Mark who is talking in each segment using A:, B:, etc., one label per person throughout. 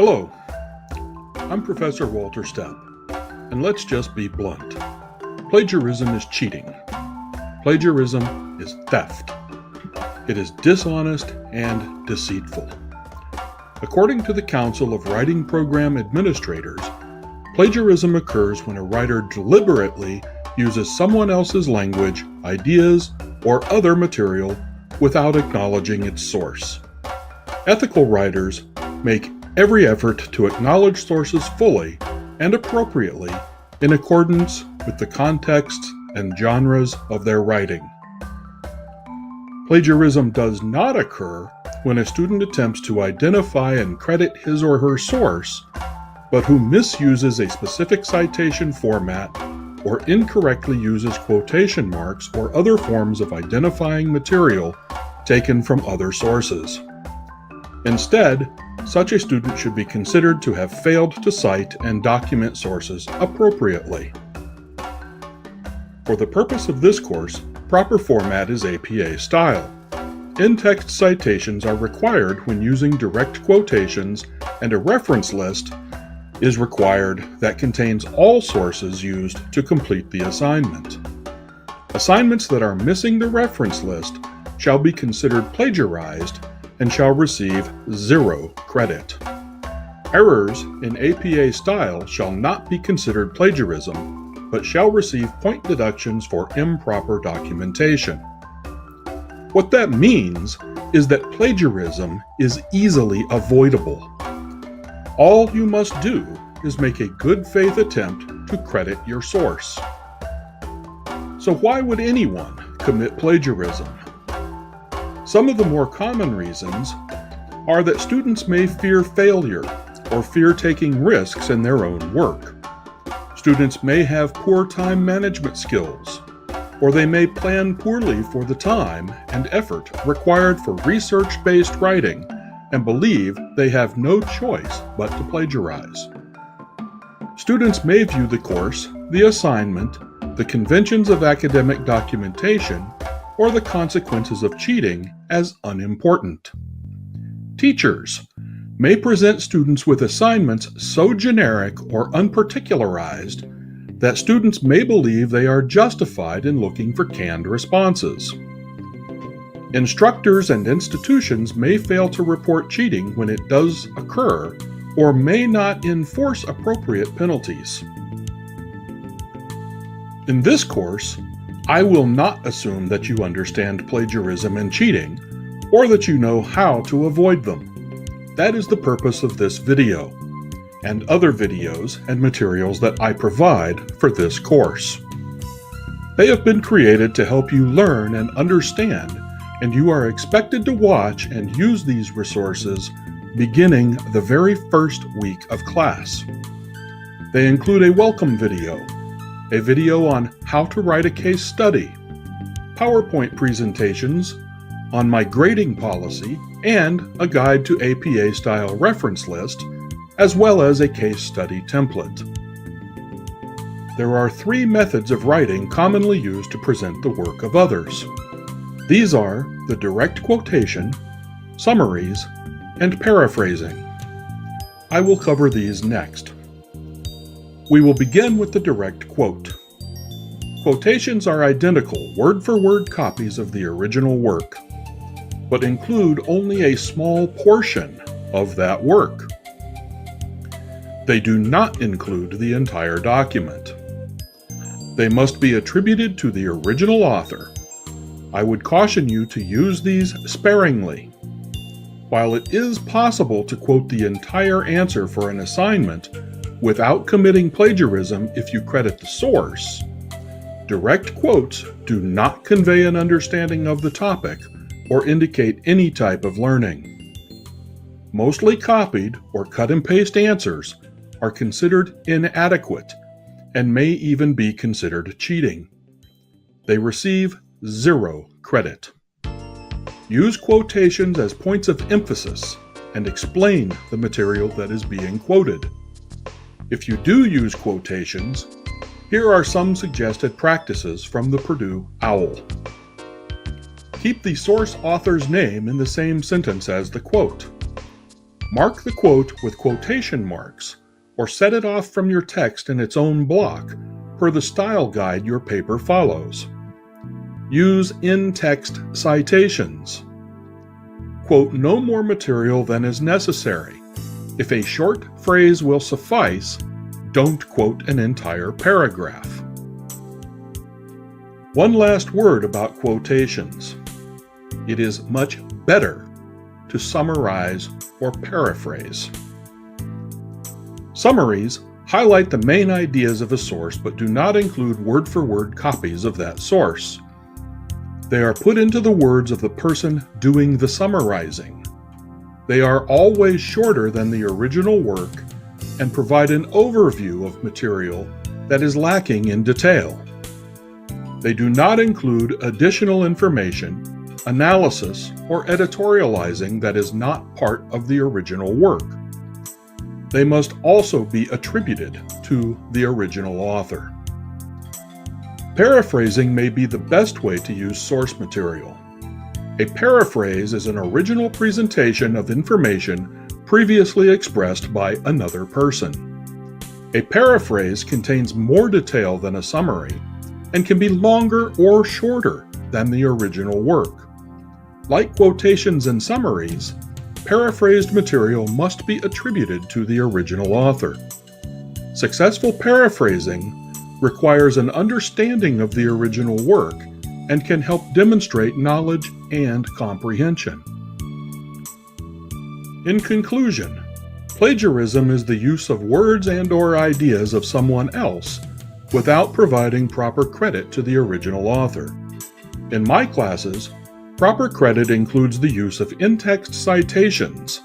A: Hello, I'm Professor Walter Stepp, and let's just be blunt. Plagiarism is cheating. Plagiarism is theft. It is dishonest and deceitful. According to the Council of Writing Program Administrators, plagiarism occurs when a writer deliberately uses someone else's language, ideas, or other material without acknowledging its source. Ethical writers make every effort to acknowledge sources fully and appropriately in accordance with the contexts and genres of their writing. Plagiarism does not occur when a student attempts to identify and credit his or her source, but who misuses a specific citation format or incorrectly uses quotation marks or other forms of identifying material taken from other sources. Instead, such a student should be considered to have failed to cite and document sources appropriately. For the purpose of this course, proper format is APA style. In-text citations are required when using direct quotations, and a reference list is required that contains all sources used to complete the assignment. Assignments that are missing the reference list shall be considered plagiarized and shall receive 0 credit. Errors in APA style shall not be considered plagiarism, but shall receive point deductions for improper documentation. What that means is that plagiarism is easily avoidable. All you must do is make a good faith attempt to credit your source. So why would anyone commit plagiarism? Some of the more common reasons are that students may fear failure or fear taking risks in their own work. Students may have poor time management skills, or they may plan poorly for the time and effort required for research-based writing and believe they have no choice but to plagiarize. Students may view the course, the assignment, the conventions of academic documentation, or the consequences of cheating as unimportant. Teachers may present students with assignments so generic or unparticularized that students may believe they are justified in looking for canned responses. Instructors and institutions may fail to report cheating when it does occur, or may not enforce appropriate penalties. In this course, I will not assume that you understand plagiarism and cheating, or that you know how to avoid them. That is the purpose of this video, and other videos and materials that I provide for this course. They have been created to help you learn and understand, and you are expected to watch and use these resources beginning the very first week of class. They include a welcome video, a video on how to write a case study, PowerPoint presentations on my grading policy, and a guide to APA-style reference list, as well as a case study template. There are 3 methods of writing commonly used to present the work of others. These are the direct quotation, summaries, and paraphrasing. I will cover these next. We will begin with the direct quote. Quotations are identical, word-for-word copies of the original work, but include only a small portion of that work. They do not include the entire document. They must be attributed to the original author. I would caution you to use these sparingly. While it is possible to quote the entire answer for an assignment without committing plagiarism if you credit the source, direct quotes do not convey an understanding of the topic or indicate any type of learning. Mostly copied or cut and paste answers are considered inadequate and may even be considered cheating. They receive 0 credit. Use quotations as points of emphasis and explain the material that is being quoted. If you do use quotations, here are some suggested practices from the Purdue OWL. Keep the source author's name in the same sentence as the quote. Mark the quote with quotation marks, or set it off from your text in its own block, per the style guide your paper follows. Use in-text citations. Quote no more material than is necessary. If a short phrase will suffice, don't quote an entire paragraph. One last word about quotations. It is much better to summarize or paraphrase. Summaries highlight the main ideas of a source but do not include word-for-word copies of that source. They are put into the words of the person doing the summarizing. They are always shorter than the original work and provide an overview of material that is lacking in detail. They do not include additional information, analysis, or editorializing that is not part of the original work. They must also be attributed to the original author. Paraphrasing may be the best way to use source material. A paraphrase is an original presentation of information previously expressed by another person. A paraphrase contains more detail than a summary and can be longer or shorter than the original work. Like quotations and summaries, paraphrased material must be attributed to the original author. Successful paraphrasing requires an understanding of the original work and can help demonstrate knowledge and comprehension. In conclusion, plagiarism is the use of words and/or ideas of someone else without providing proper credit to the original author. In my classes, proper credit includes the use of in-text citations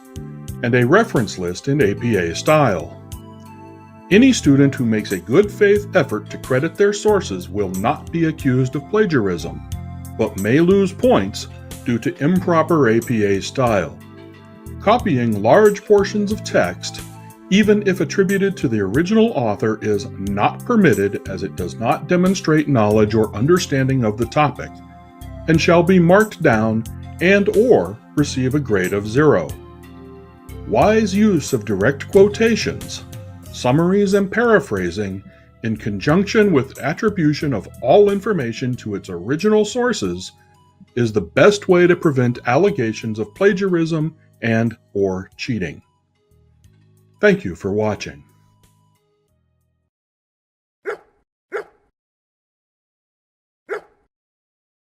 A: and a reference list in APA style. Any student who makes a good faith effort to credit their sources will not be accused of plagiarism, but may lose points due to improper APA style. Copying large portions of text, even if attributed to the original author, is not permitted as it does not demonstrate knowledge or understanding of the topic, and shall be marked down and/or receive a grade of 0. Wise use of direct quotations, summaries, and paraphrasing, in conjunction with attribution of all information to its original sources, is the best way to prevent allegations of plagiarism and/or cheating. Thank you for watching.